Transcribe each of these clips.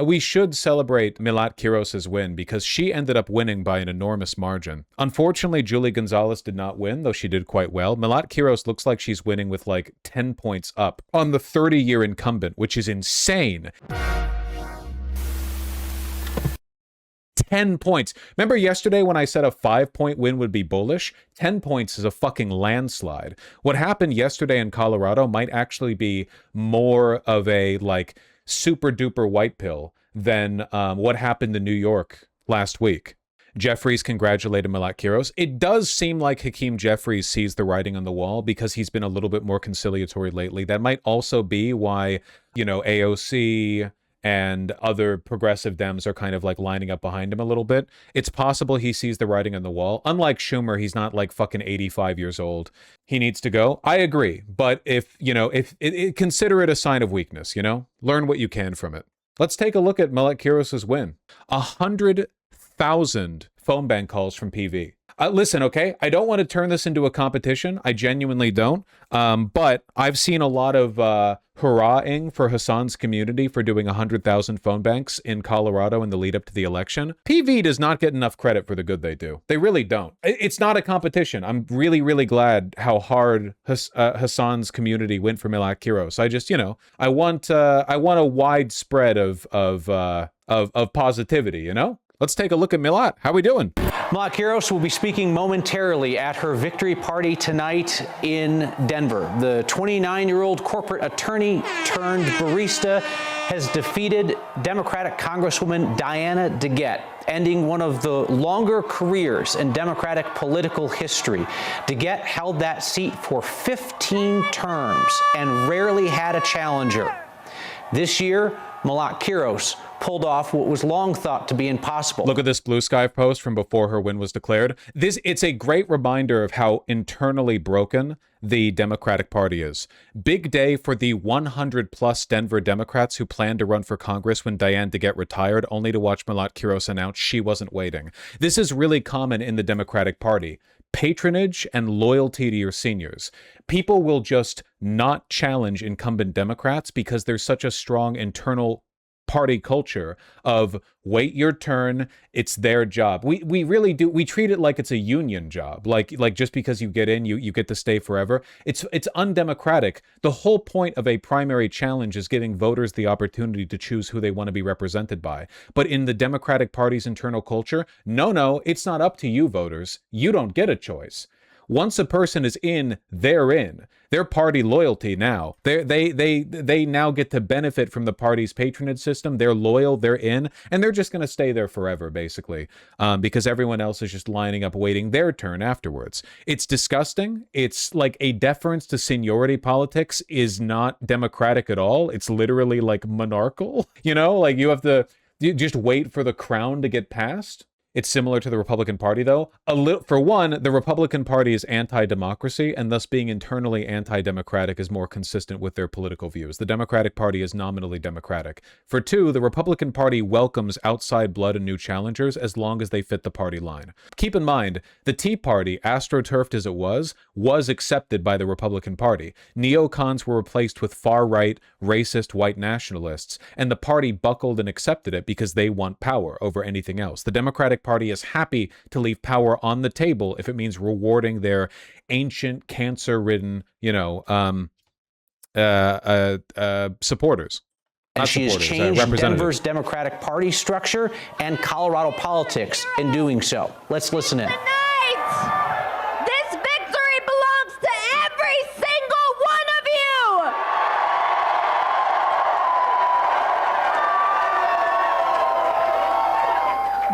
We should celebrate Melat Kiros' win because she ended up winning by an enormous margin. Unfortunately, Julie Gonzalez did not win, though she did quite well. Melat Kiros looks like she's winning with like 10 points up on the 30-year incumbent, which is insane. 10 points. Remember yesterday when I said a 5-point win would be bullish? 10 points is a fucking landslide. What happened yesterday in Colorado might actually be more of a like super duper white pill than what happened in New York last week. Jeffries congratulated Melat Kiros. It does seem like Hakeem Jeffries sees the writing on the wall because he's been a little bit more conciliatory lately. That might also be why, you know, AOC and other progressive Dems are kind of like lining up behind him a little bit. It's possible he sees the writing on the wall. Unlike Schumer, he's not like fucking 85 years old. He needs to go. I agree. But if, you know, consider it a sign of weakness, you know, learn what you can from it. Let's take a look at Melat Kiros' win. 100,000 phone bank calls from PV. Listen, okay, I don't want to turn this into a competition. I genuinely don't. But I've seen a lot of hurrahing for Hassan's community for doing 100,000 phone banks in Colorado in the lead up to the election. PV does not get enough credit for the good they do. They really don't. It's not a competition. I'm really, really glad how hard Hassan's community went for Melat Kiros. I just, you know, I want a wide spread of positivity, you know? Let's take a look at Melat. How we doing? Melat Kiros will be speaking momentarily at her victory party tonight in Denver. The 29-year-old corporate attorney turned barista has defeated Democratic Congresswoman Diana DeGette, ending one of the longer careers in Democratic political history. DeGette held that seat for 15 terms and rarely had a challenger. This year, Melat Kiros pulled off what was long thought to be impossible. Look at this Blue Sky post from before her win was declared. It's a great reminder of how internally broken the Democratic Party is. Big day for the 100-plus Denver Democrats who planned to run for Congress when Diane DeGette retired, only to watch Melat Kiros announce she wasn't waiting. This is really common in the Democratic Party. Patronage and loyalty to your seniors. People will just not challenge incumbent Democrats because there's such a strong internal party culture of wait your turn, it's their job. We really do. We treat it like it's a union job. Like just because you get in, you get to stay forever. It's undemocratic. The whole point of a primary challenge is giving voters the opportunity to choose who they want to be represented by. But in the Democratic Party's internal culture, no, it's not up to you voters. You don't get a choice. Once a person is in, they're in. Their party loyalty now. They now get to benefit from the party's patronage system. They're loyal, they're in, and they're just going to stay there forever, basically, because everyone else is just lining up waiting their turn afterwards. It's disgusting. It's like a deference to seniority politics is not democratic at all. It's literally like monarchical. You know, like you just wait for the crown to get passed. It's similar to the Republican Party, though. For one, the Republican Party is anti-democracy, and thus being internally anti-democratic is more consistent with their political views. The Democratic Party is nominally democratic. For two, the Republican Party welcomes outside blood and new challengers as long as they fit the party line. Keep in mind, the Tea Party, astroturfed as it was accepted by the Republican Party. Neocons were replaced with far-right, racist white nationalists, and the party buckled and accepted it because they want power over anything else. The Democratic Party is happy to leave power on the table if it means rewarding their ancient cancer-ridden, supporters. And she has changed Denver's Democratic Party structure and Colorado politics in doing so. Let's listen in. Tonight, this victory belongs to every single one of you.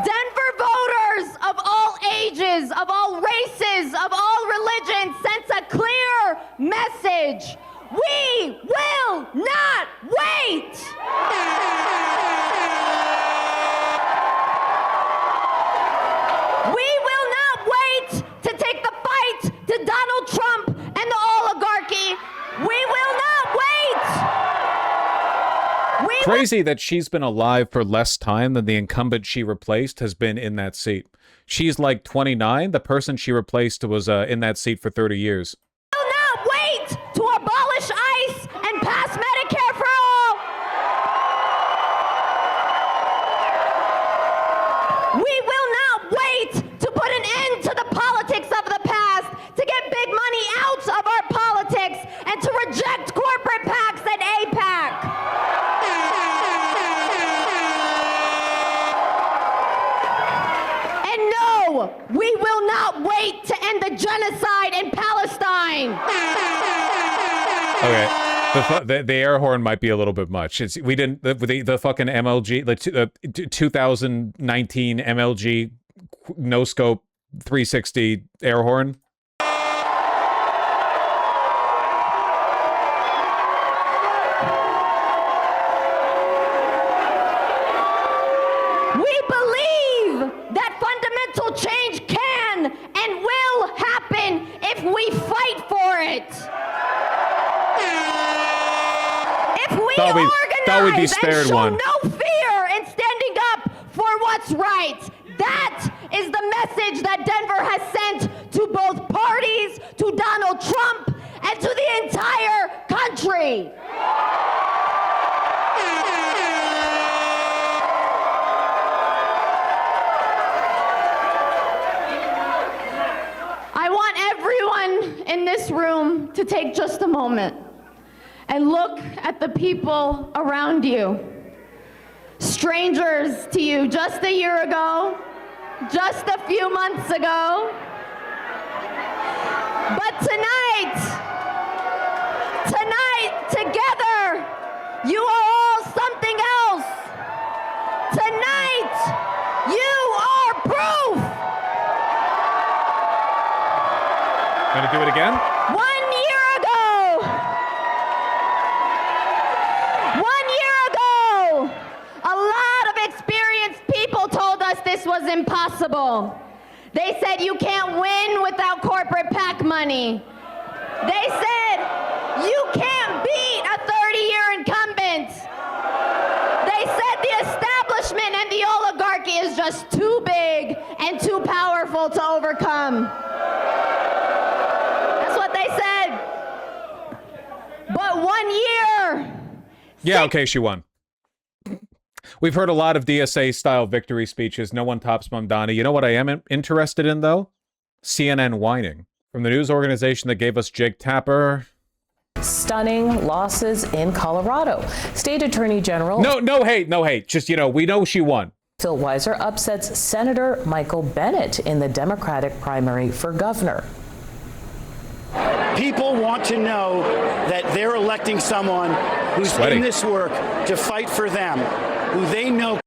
Denver voters of all ages, of all races, of all religions sends a clear message. We will not wait! We will not wait to take the fight to Donald Trump and the oligarchy. We will not wait! Crazy that she's been alive for less time than the incumbent she replaced has been in that seat. She's like 29. The person she replaced was in that seat for 30 years. We will not wait to abolish ICE and pass Medicare for all. we will not wait to end the genocide in Palestine. Okay. The air horn might be a little bit much. We didn't the fucking MLG, the 2019 MLG no scope 360 air horn. We believe that fundamental change can and will happen if we fight for it. If we thought we'd be spared and show one. no fear in standing up for what's right. That is the message that Denver has sent to both parties, to Donald Trump, and to the entire country. I want everyone in this room to take just a moment and look at the people around you. Strangers to you just a year ago, just a few months ago. But tonight, together, you are all something else. Tonight, you are proof. Gonna do it again? 1 year ago, a lot of experienced people told us this was impossible. They said you can't win without corporate PAC money. They said you can't beat a 30-year incumbent. They said the establishment and the oligarchy is just too big and too powerful to overcome. That's what they said. But 1 year. Yeah, okay, she won. We've heard a lot of DSA-style victory speeches. No one tops Mamdani. You know what I am interested in, though? CNN whining. From the news organization that gave us Jake Tapper. Stunning losses in Colorado. State Attorney General... No hate. Just, we know she won. Phil Weiser upsets Senator Michael Bennet in the Democratic primary for governor. People want to know that they're electing someone who's in this work to fight for them, who they know.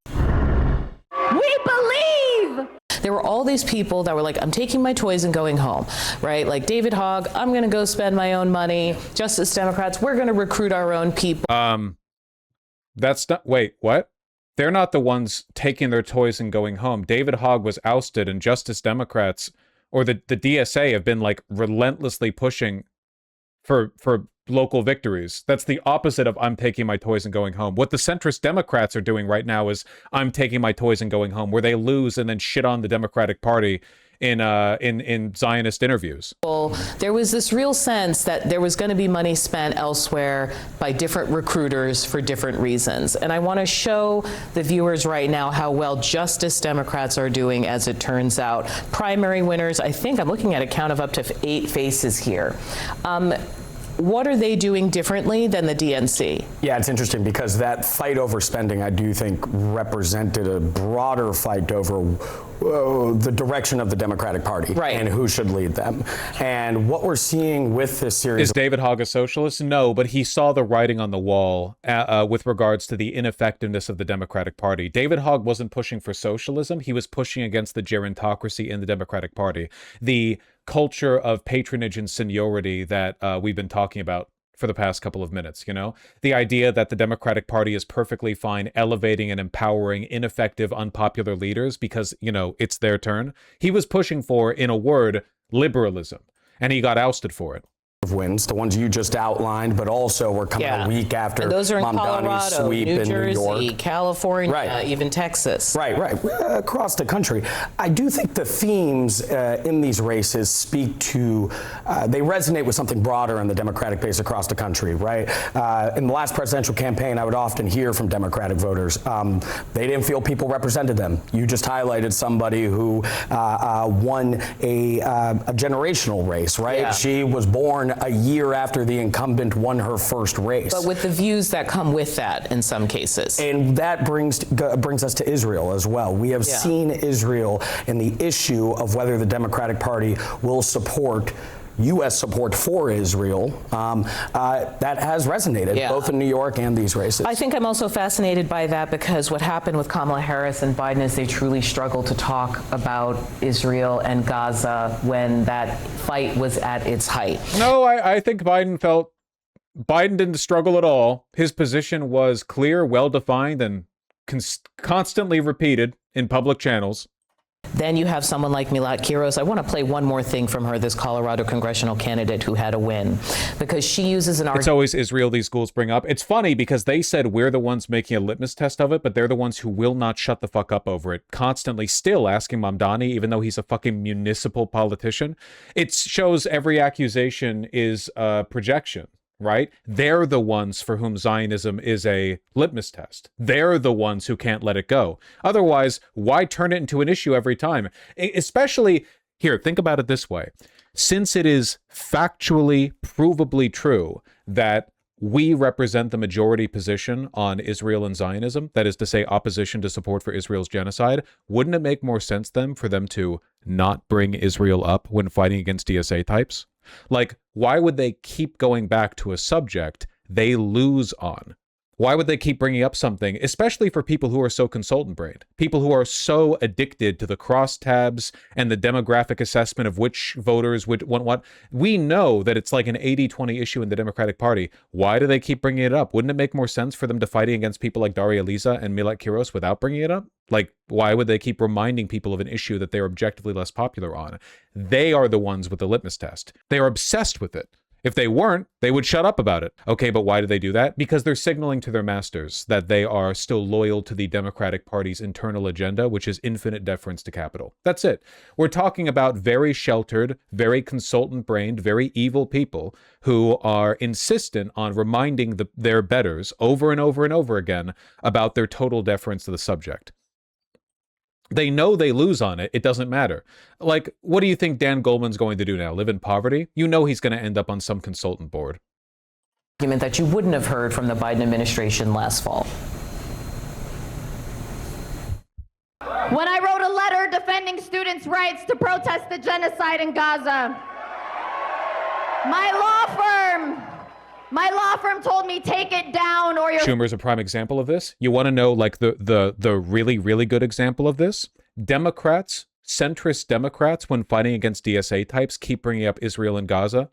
We believe. There were all these people that were like, I'm taking my toys and going home, right? Like David Hogg, I'm going to go spend my own money. Justice Democrats, we're going to recruit our own people. That's not, wait, what? They're not the ones taking their toys and going home. David Hogg was ousted, and Justice Democrats or the DSA have been like relentlessly pushing for local victories. That's the opposite of I'm taking my toys and going home. What the centrist Democrats are doing right now is I'm taking my toys and going home, where they lose and then shit on the Democratic Party in Zionist interviews. There was this real sense that there was going to be money spent elsewhere by different recruiters for different reasons. And I want to show the viewers right now how well Justice Democrats are doing, as it turns out. Primary winners, I think I'm looking at a count of up to 8 faces here. What are they doing differently than the DNC? Yeah, it's interesting because that fight over spending, I do think, represented a broader fight over the direction of the Democratic Party and who should lead them. And what we're seeing with this series... Is David Hogg a socialist? No, but he saw the writing on the wall with regards to the ineffectiveness of the Democratic Party. David Hogg wasn't pushing for socialism. He was pushing against the gerontocracy in the Democratic Party. The culture of patronage and seniority that we've been talking about for the past couple of minutes, the idea that the Democratic Party is perfectly fine elevating and empowering ineffective, unpopular leaders because, it's their turn. He was pushing for, in a word, liberalism, and he got ousted for it. Wins, the ones you just outlined, but also we're coming a week after and those are in Mamdani's Colorado, sweep New in Jersey, New York, California, even Texas. Right, across the country. I do think the themes in these races speak to, they resonate with something broader in the Democratic base across the country, right? In the last presidential campaign, I would often hear from Democratic voters, they didn't feel people represented them. You just highlighted somebody who won a generational race, right? Yeah. She was born born a year after the incumbent won her first race. But with the views that come with that in some cases. And that brings us to Israel as well. We have seen Israel and the issue of whether the Democratic Party will support U.S. support for Israel, that has resonated both in New York and these races. I think I'm also fascinated by that because what happened with Kamala Harris and Biden is they truly struggled to talk about Israel and Gaza when that fight was at its height. No, I think Biden didn't struggle at all. His position was clear, well-defined, and constantly repeated in public channels. Then you have someone like Melat Kiros. I want to play one more thing from her, this Colorado congressional candidate who had a win, because she uses an argument. It's always Israel these schools bring up. It's funny because they said we're the ones making a litmus test of it, but they're the ones who will not shut the fuck up over it, constantly still asking Mamdani, even though he's a fucking municipal politician. It shows every accusation is a projection. Right? They're the ones for whom Zionism is a litmus test. They're the ones who can't let it go. Otherwise, why turn it into an issue every time? Especially, here, think about it this way. Since it is factually, provably true that we represent the majority position on Israel and Zionism, that is to say, opposition to support for Israel's genocide, wouldn't it make more sense then for them to not bring Israel up when fighting against DSA types? Like, why would they keep going back to a subject they lose on? Why would they keep bringing up something, especially for people who are so consultant-brained, people who are so addicted to the crosstabs and the demographic assessment of which voters would want what? We know that it's like an 80-20 issue in the Democratic Party. Why do they keep bringing it up? Wouldn't it make more sense for them to fighting against people like Daria Liza and Melat Kiros without bringing it up? Like, why would they keep reminding people of an issue that they're objectively less popular on? They are the ones with the litmus test. They are obsessed with it. If they weren't, they would shut up about it. Okay, but why do they do that? Because they're signaling to their masters that they are still loyal to the Democratic Party's internal agenda, which is infinite deference to capital. That's it. We're talking about very sheltered, very consultant-brained, very evil people who are insistent on reminding their betters over and over and over again about their total deference to the subject. They know they lose on it. It doesn't matter. Like, what do you think Dan Goldman's going to do now? Live in poverty? You know he's going to end up on some consultant board. Argument that you wouldn't have heard from the Biden administration last fall. When I wrote a letter defending students' rights to protest the genocide in Gaza, my law firm told me, take it down or you're... Schumer's a prime example of this. You want to know, like, the really, really good example of this? Democrats, centrist Democrats, when fighting against DSA types, keep bringing up Israel and Gaza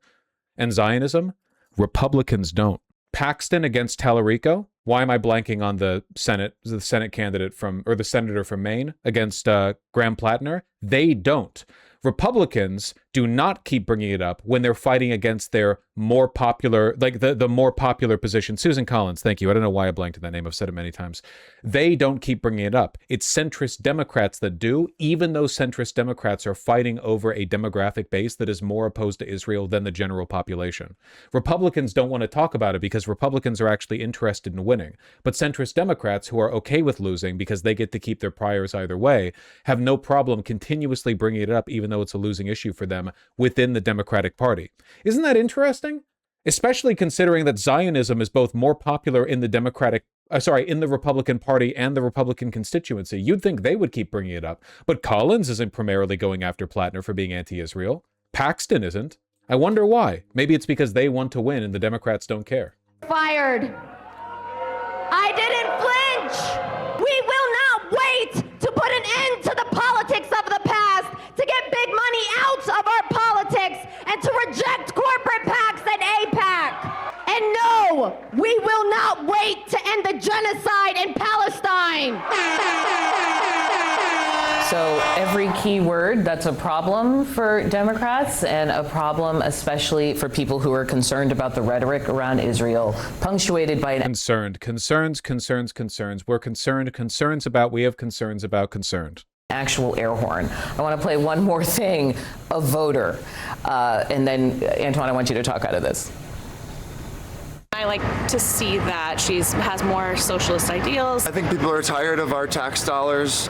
and Zionism. Republicans don't. Paxton against Tallarico. Why am I blanking on the Senate candidate from, or the senator from Maine against Graham Plattner? They don't. Republicans do not keep bringing it up when they're fighting against their more popular, like the more popular position. Susan Collins, thank you. I don't know why I blanked on that name. I've said it many times. They don't keep bringing it up. It's centrist Democrats that do, even though centrist Democrats are fighting over a demographic base that is more opposed to Israel than the general population. Republicans don't want to talk about it because Republicans are actually interested in winning. But centrist Democrats, who are okay with losing because they get to keep their priors either way, have no problem continuously bringing it up, even though it's a losing issue for them within the Democratic Party. Isn't that interesting? Especially considering that Zionism is both more popular in the in the Republican Party and the Republican constituency. You'd think they would keep bringing it up. But Collins isn't primarily going after Plattner for being anti-Israel. Paxton isn't. I wonder why. Maybe it's because they want to win and the Democrats don't care. Fired. I didn't flinch. We will not wait to put an end to the politics of the past, to get big money out of our politics, and to reject corporate PACs and AIPAC. And no, we will not wait to end the genocide in Palestine. So every key word, that's a problem for Democrats and a problem especially for people who are concerned about the rhetoric around Israel, punctuated by concerns. We're concerned. We have concerns about concerned. Actual air horn. I want to play one more thing, a voter. And then, Antoine, I want you to talk out of this. I like to see that she has more socialist ideals. I think people are tired of our tax dollars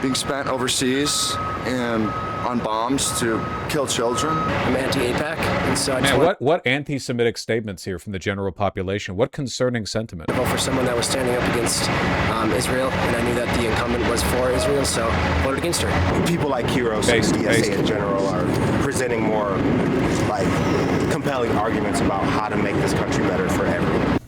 being spent overseas, and on bombs to kill children. I'm anti-APAC, and so I just Man, what anti-Semitic statements here from the general population? What concerning sentiment? vote for someone that was standing up against Israel, and I knew that the incumbent was for Israel, so I voted against her. People like Kiros and DSA in general are presenting more like compelling arguments about how to make this country better for everyone.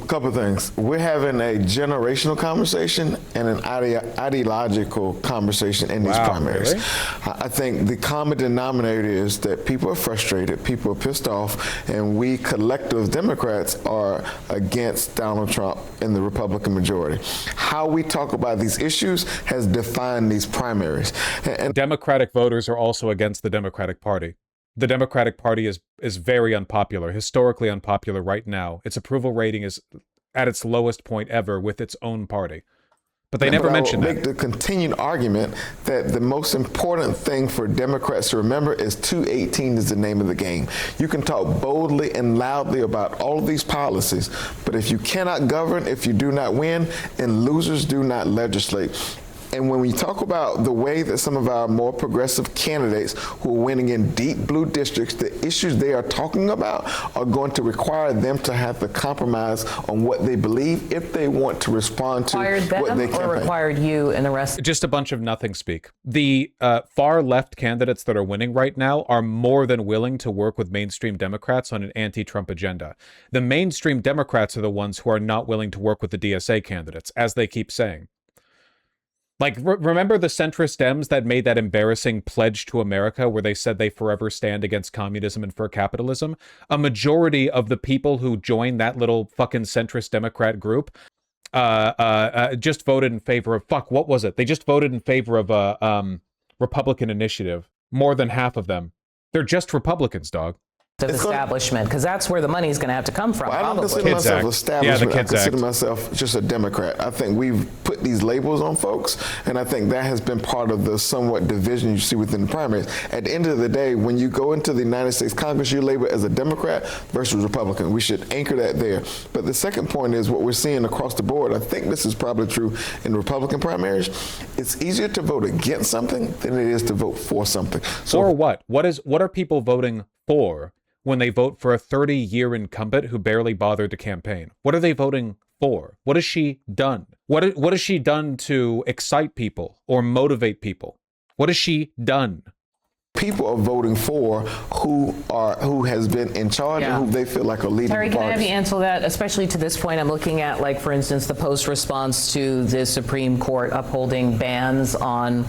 Couple things. We're having a generational conversation and an ideological conversation in these primaries. Really? I think the common denominator is that people are frustrated, people are pissed off, and we collective Democrats are against Donald Trump and the Republican majority. How we talk about these issues has defined these primaries. And Democratic voters are also against the Democratic Party. The Democratic Party is very unpopular, historically unpopular right now. Its approval rating is at its lowest point ever with its own party. But they never mention that. I will make the continued argument that the most important thing for Democrats to remember is 218 is the name of the game. You can talk boldly and loudly about all of these policies, but if you cannot govern, if you do not win, and losers do not legislate. And when we talk about the way that some of our more progressive candidates who are winning in deep blue districts, the issues they are talking about are going to require them to have to compromise on what they believe if they want to respond to what they campaign. Or required you and the rest? Just a bunch of nothing speak. The far left candidates that are winning right now are more than willing to work with mainstream Democrats on an anti-Trump agenda. The mainstream Democrats are the ones who are not willing to work with the DSA candidates, as they keep saying. Like, remember the centrist Dems that made that embarrassing pledge to America where they said they forever stand against communism and for capitalism? A majority of the people who joined that little fucking centrist Democrat group just voted in favor of, what was it? They just voted in favor of a Republican initiative. More than half of them. They're just Republicans, dog. Of establishment, because that's where the money's going to have to come from. Well, I don't consider myself establishment. I consider myself just a Democrat. I think we've put these labels on folks, and I think that has been part of the somewhat division you see within the primaries. At the end of the day, when you go into the United States Congress, you're labeled as a Democrat versus Republican. We should anchor that there. But the second point is what we're seeing across the board. I think this is probably true in the Republican primaries. It's easier to vote against something than it is to vote for something. So, or what? What are people voting for when they vote for a 30-year incumbent who barely bothered to campaign? What are they voting for? What has she done? What has she done to excite people or motivate people? What has she done? People are voting for who has been in charge and who they feel like are leading Terry, the can I party. have you answer that? Especially to this point, I'm looking at, like, for instance, the post-response to the Supreme Court upholding bans on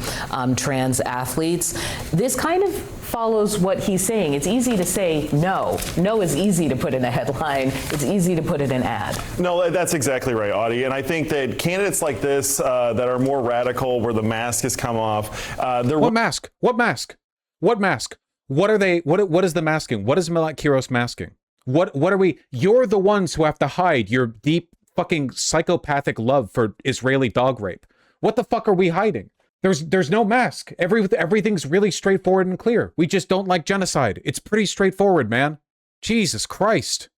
trans athletes. This kind of follows what he's saying. It's easy to say no. No is easy to put in a headline. It's easy to put in an ad. No, that's exactly right, Audie. And I think that candidates like this that are more radical, where the mask has come off. What mask? What mask? What mask? What are they? What is the masking? What is Melat Kiros masking? What are we? You're the ones who have to hide your deep fucking psychopathic love for Israeli dog rape. What the fuck are we hiding? There's no mask. Everything's really straightforward and clear. We just don't like genocide. It's pretty straightforward, man. Jesus Christ.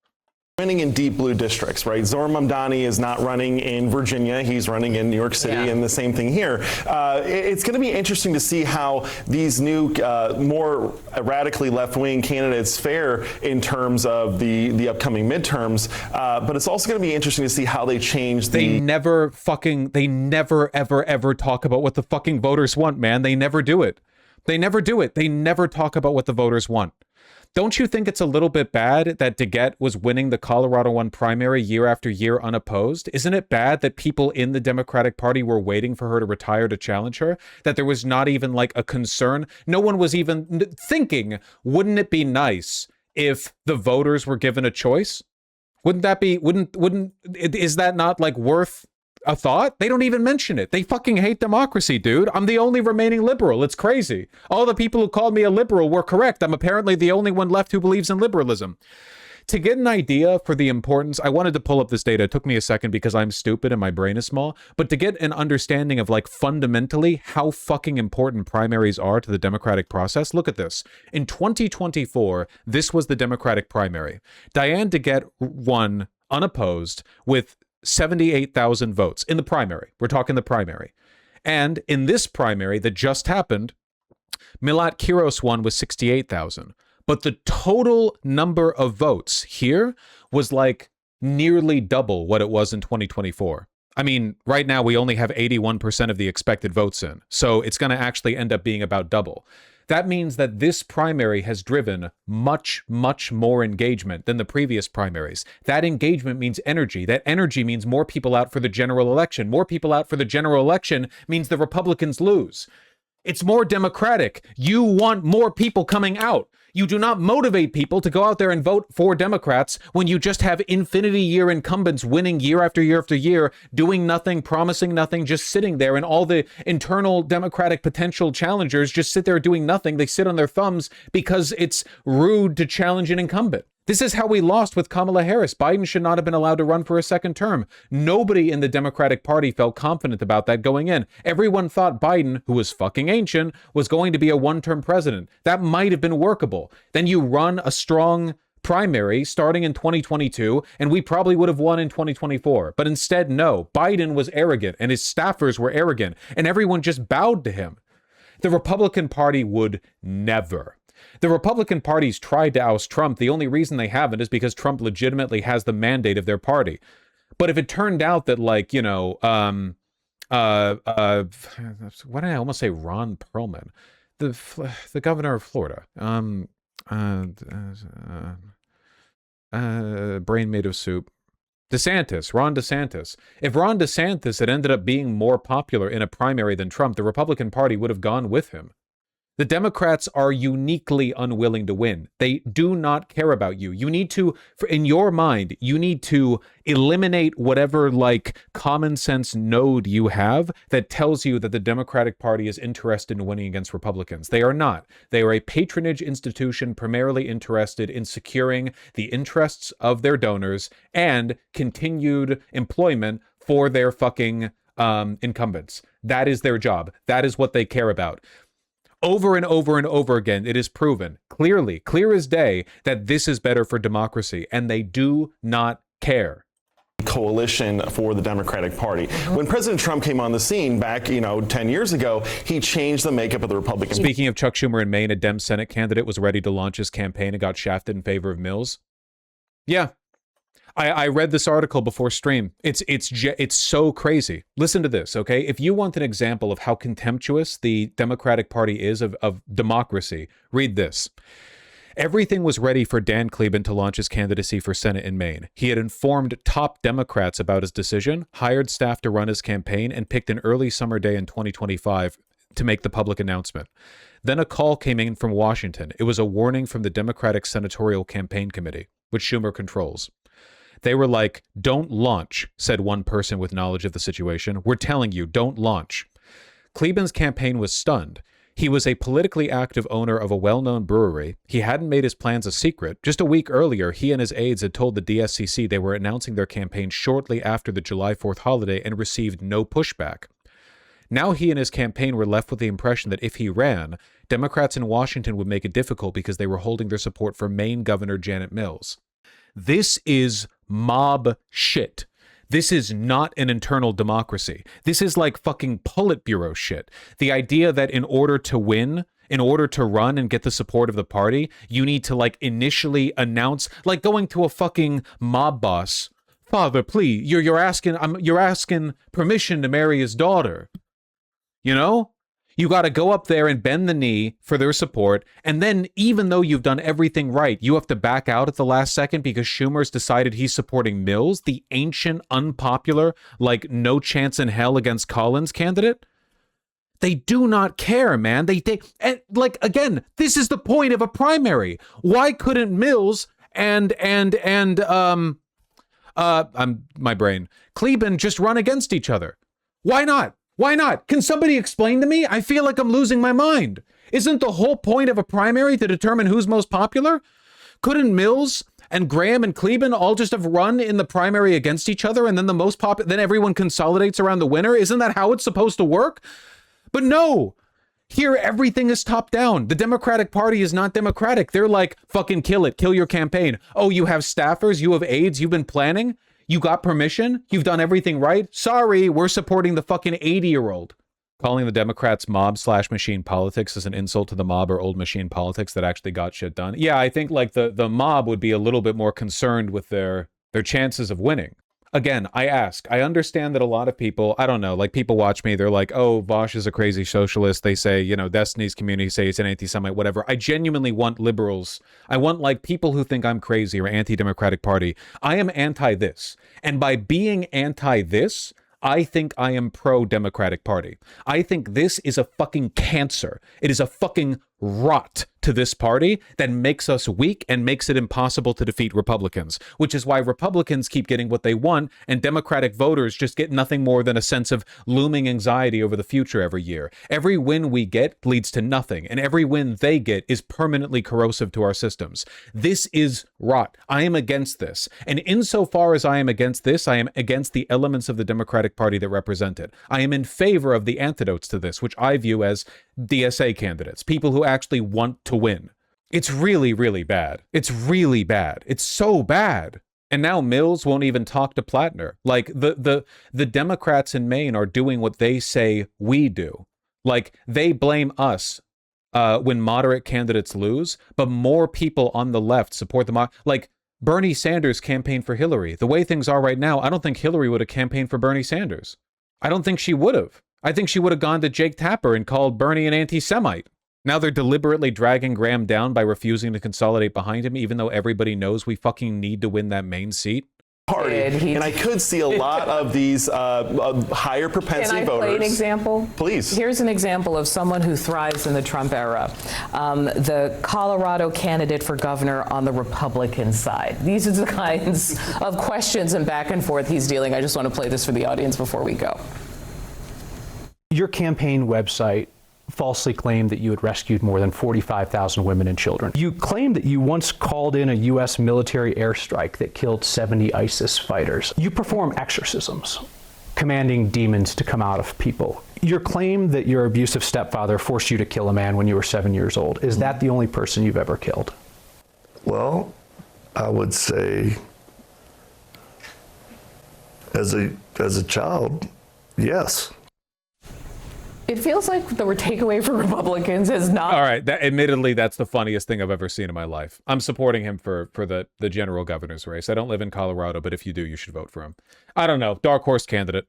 Winning in deep blue districts, right? Zohar Mamdani is not running in Virginia. He's running in New York City, and the same thing here. It's going to be interesting to see how these new, more radically left-wing candidates fare in terms of the upcoming midterms. But it's also going to be interesting to see how they change They never, ever talk about what the fucking voters want, man. They never do it. They never do it. They never talk about what the voters want. Don't you think it's a little bit bad that DeGette was winning the Colorado 1 primary year after year unopposed? Isn't it bad that people in the Democratic Party were waiting for her to retire to challenge her? That there was not even like a concern? No one was even thinking, wouldn't it be nice if the voters were given a choice? Wouldn't that be, is that not like worth a thought? They don't even mention it. They fucking hate democracy, dude. I'm the only remaining liberal. It's crazy. All the people who called me a liberal were correct. I'm apparently the only one left who believes in liberalism. To get an idea for the importance, I wanted to pull up this data. It took me a second because I'm stupid and my brain is small. But to get an understanding of like fundamentally how fucking important primaries are to the democratic process, look at this. In 2024, this was the Democratic primary. Diane DeGette won unopposed with 78,000 votes in the primary. We're talking the primary. And in this primary that just happened, Melat Kiros won with 68,000. But the total number of votes here was like nearly double what it was in 2024. I mean, right now we only have 81% of the expected votes in, so it's going to actually end up being about double. That means that this primary has driven much, much more engagement than the previous primaries. That engagement means energy. That energy means more people out for the general election. More people out for the general election means the Republicans lose. It's more democratic. You want more people coming out. You do not motivate people to go out there and vote for Democrats when you just have infinity year incumbents winning year after year after year, doing nothing, promising nothing, just sitting there, and all the internal Democratic potential challengers just sit there doing nothing. They sit on their thumbs because it's rude to challenge an incumbent. This is how we lost with Kamala Harris. Biden should not have been allowed to run for a second term. Nobody in the Democratic Party felt confident about that going in. Everyone thought Biden, who was fucking ancient, was going to be a one-term president. That might have been workable. Then you run a strong primary starting in 2022, and we probably would have won in 2024. But instead, no. Biden was arrogant, and his staffers were arrogant, and everyone just bowed to him. The Republican Party would never. The Republican Party's tried to oust Trump. The only reason they haven't is because Trump legitimately has the mandate of their party. But if it turned out that, like, you know, what did I almost say? Ron Perlman, the governor of Florida, brain made of soup. Ron DeSantis. If Ron DeSantis had ended up being more popular in a primary than Trump, the Republican Party would have gone with him. The Democrats are uniquely unwilling to win. They do not care about you. You need to, in your mind, you need to eliminate whatever like common sense node you have that tells you that the Democratic Party is interested in winning against Republicans. They are not. They are a patronage institution primarily interested in securing the interests of their donors and continued employment for their fucking incumbents. That is their job. That is what they care about. Over and over and over again, it is proven clearly, clear as day, that this is better for democracy, and they do not care. Coalition for the Democratic Party. When President Trump came on the scene back, 10 years ago, he changed the makeup of the Republican. Speaking of Chuck Schumer in Maine, a Dem Senate candidate was ready to launch his campaign and got shafted in favor of Mills. Yeah. I read this article before stream. It's so crazy. Listen to this, okay? If you want an example of how contemptuous the Democratic Party is of democracy, read this. Everything was ready for Dan Kleben to launch his candidacy for Senate in Maine. He had informed top Democrats about his decision, hired staff to run his campaign, and picked an early summer day in 2025 to make the public announcement. Then a call came in from Washington. It was a warning from the Democratic Senatorial Campaign Committee, which Schumer controls. They were like, don't launch, said one person with knowledge of the situation. We're telling you, don't launch. Kleben's campaign was stunned. He was a politically active owner of a well-known brewery. He hadn't made his plans a secret. Just a week earlier, he and his aides had told the DSCC they were announcing their campaign shortly after the July 4th holiday and received no pushback. Now he and his campaign were left with the impression that if he ran, Democrats in Washington would make it difficult because they were holding their support for Maine Governor Janet Mills. This is mob shit. This is not an internal democracy. This is like fucking Politburo shit. The idea that in order to win, in order to run and get the support of the party, you need to like initially announce, like going to a fucking mob boss. Father, please, you're asking permission to marry his daughter. You know? You got to go up there and bend the knee for their support. And then even though you've done everything right, you have to back out at the last second because Schumer's decided he's supporting Mills, the ancient, unpopular, like no chance in hell against Collins candidate. They do not care, man. And like, again, this is the point of a primary. Why couldn't Mills and Kleben just run against each other? Why not? Why not? Can somebody explain to me? I feel like I'm losing my mind. Isn't the whole point of a primary to determine who's most popular? Couldn't Mills and Graham and Kleben all just have run in the primary against each other and then then everyone consolidates around the winner? Isn't that how it's supposed to work? But no. Here, everything is top down. The Democratic Party is not democratic. They're like, fucking kill it. Kill your campaign. Oh, you have staffers. You have aides. You've been planning. You got permission? You've done everything right? Sorry, we're supporting the fucking 80-year-old. Calling the Democrats mob/machine politics is an insult to the mob or old machine politics that actually got shit done. Yeah, I think like the mob would be a little bit more concerned with their chances of winning. Again, I understand that a lot of people, I don't know, like people watch me, they're like, oh, Vaush is a crazy socialist. They say, you know, Destiny's community say it's an anti-Semite, whatever. I genuinely want liberals. I want like people who think I'm crazy or anti-Democratic Party. I am anti this. And by being anti this, I think I am pro-Democratic Party. I think this is a fucking cancer. It is a fucking rot to this party that makes us weak and makes it impossible to defeat Republicans, which is why Republicans keep getting what they want and Democratic voters just get nothing more than a sense of looming anxiety over the future every year. Every win we get leads to nothing, and every win they get is permanently corrosive to our systems. This is rot. I am against this. And insofar as I am against this, I am against the elements of the Democratic Party that represent it. I am in favor of the antidotes to this, which I view as DSA candidates, people who actually want to win. It's really, really bad. It's really bad. It's so bad. And now Mills won't even talk to Plattner. Like the Democrats in Maine are doing what they say we do. Like they blame us when moderate candidates lose, but more people on the left support the like Bernie Sanders campaigned for Hillary. The way things are right now, I don't think Hillary would have campaigned for Bernie Sanders. I don't think she would have. I think she would have gone to Jake Tapper and called Bernie an anti-Semite. Now they're deliberately dragging Graham down by refusing to consolidate behind him, even though everybody knows we fucking need to win that Maine seat. Party. And I could see a lot of these higher propensity voters. Can I play an example? Please. Here's an example of someone who thrives in the Trump era. The Colorado candidate for governor on the Republican side. These are the kinds of questions and back and forth he's dealing. I just want to play this for the audience before we go. Your campaign website falsely claimed that you had rescued more than 45,000 women and children. You claimed that you once called in a U.S. military airstrike that killed 70 ISIS fighters. You perform exorcisms, commanding demons to come out of people. Your claim that your abusive stepfather forced you to kill a man when you were 7 years old, is that the only person you've ever killed? Well, I would say as a child, yes. It feels like the takeaway for Republicans is not. All right. Admittedly, that's the funniest thing I've ever seen in my life. I'm supporting him for the general governor's race. I don't live in Colorado, but if you do, you should vote for him. I don't know. Dark horse candidate.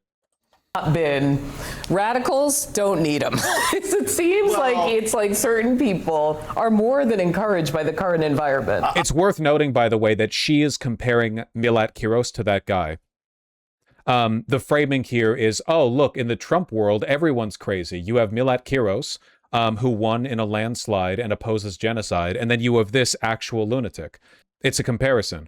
Been radicals don't need them. It seems like it's like certain people are more than encouraged by the current environment. It's worth noting, by the way, that she is comparing Melat Kiros to that guy. The framing here is, oh, look, in the Trump world, everyone's crazy. You have Melat Kiros, who won in a landslide and opposes genocide, and then you have this actual lunatic. It's a comparison.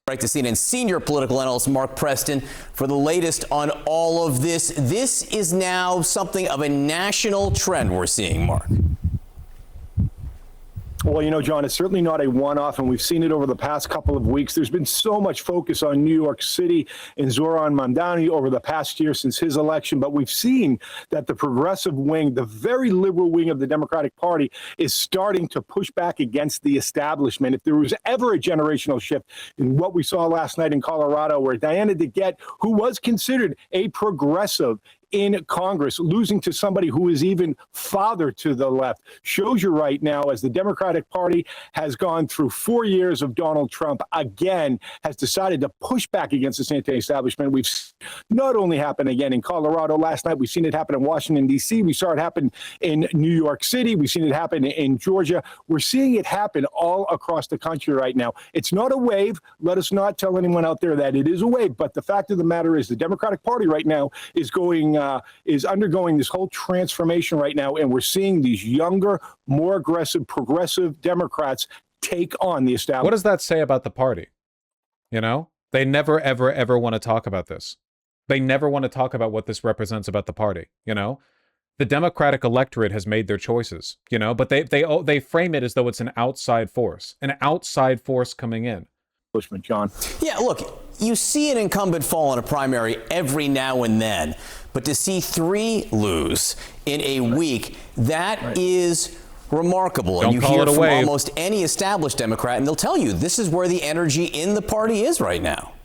Right to CNN senior political analyst Mark Preston for the latest on all of this. This is now something of a national trend we're seeing, Mark. Well, you know, John, it's certainly not a one-off, and we've seen it over the past couple of weeks. There's been so much focus on New York City and Zoran Mamdani over the past year since his election, but we've seen that the progressive wing, the very liberal wing of the Democratic Party, is starting to push back against the establishment. If there was ever a generational shift in what we saw last night in Colorado, where Diana DeGette, who was considered a progressive in Congress, losing to somebody who is even farther to the left, shows you right now, as the Democratic Party has gone through 4 years of Donald Trump, again, has decided to push back against this anti-establishment. We've not only happened again in Colorado last night, we've seen it happen in Washington, D.C. We saw it happen in New York City. We've seen it happen in Georgia. We're seeing it happen all across the country right now. It's not a wave. Let us not tell anyone out there that it is a wave. But the fact of the matter is the Democratic Party right now is undergoing this whole transformation right now, and we're seeing these younger, more aggressive, progressive Democrats take on the establishment. What does that say about the party? You know, they never, ever, ever want to talk about this. They never want to talk about what this represents about the party. You know, the Democratic electorate has made their choices. You know, but they frame it as though it's an outside force coming in. John. Yeah, look, you see an incumbent fall in a primary every now and then, but to see 3 lose in a week, that is remarkable. Don't and you call hear it a from wave. almost any established Democrat, and they'll tell you this is where the energy in the party is right now.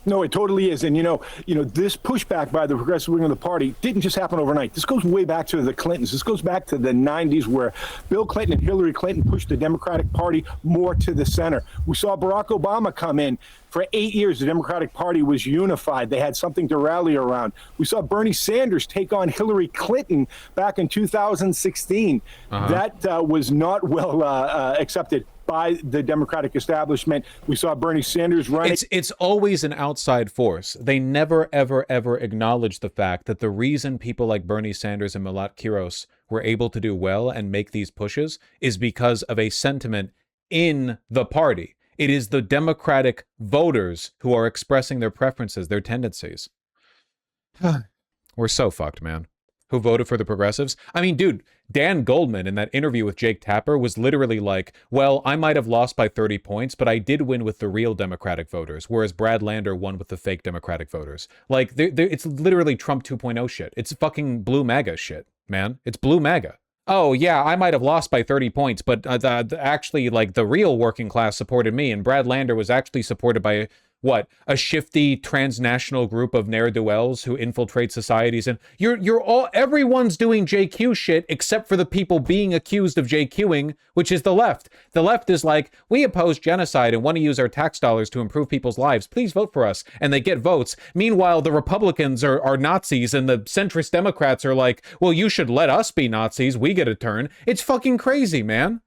No, it totally is. And, this pushback by the progressive wing of the party didn't just happen overnight. This goes way back to the Clintons. This goes back to the 90s, where Bill Clinton and Hillary Clinton pushed the Democratic Party more to the center. We saw Barack Obama come in. For 8 years, the Democratic Party was unified. They had something to rally around. We saw Bernie Sanders take on Hillary Clinton back in 2016. That was not well accepted by the Democratic establishment. We saw Bernie Sanders running. It's always an outside force. They never, ever, ever acknowledge the fact that the reason people like Bernie Sanders and Melat Kiros were able to do well and make these pushes is because of a sentiment in the party. It is the Democratic voters who are expressing their preferences, their tendencies. We're so fucked, man. Who voted for the progressives? I mean, dude, Dan Goldman in that interview with Jake Tapper was literally like, well, I might have lost by 30 points, but I did win with the real Democratic voters, whereas Brad Lander won with the fake Democratic voters. Like, it's literally Trump 2.0 shit. It's fucking blue MAGA shit, man. It's blue MAGA. Oh, yeah, I might have lost by 30 points, but actually, like, the real working class supported me, and Brad Lander was actually supported by, what, a shifty transnational group of ne'er-do-wells who infiltrate societies, and everyone's doing JQ shit except for the people being accused of JQing, which is the left. The left is like, we oppose genocide and want to use our tax dollars to improve people's lives. Please vote for us. And they get votes. Meanwhile, the Republicans are Nazis, and the centrist Democrats are like, well, you should let us be Nazis. We get a turn. It's fucking crazy, man.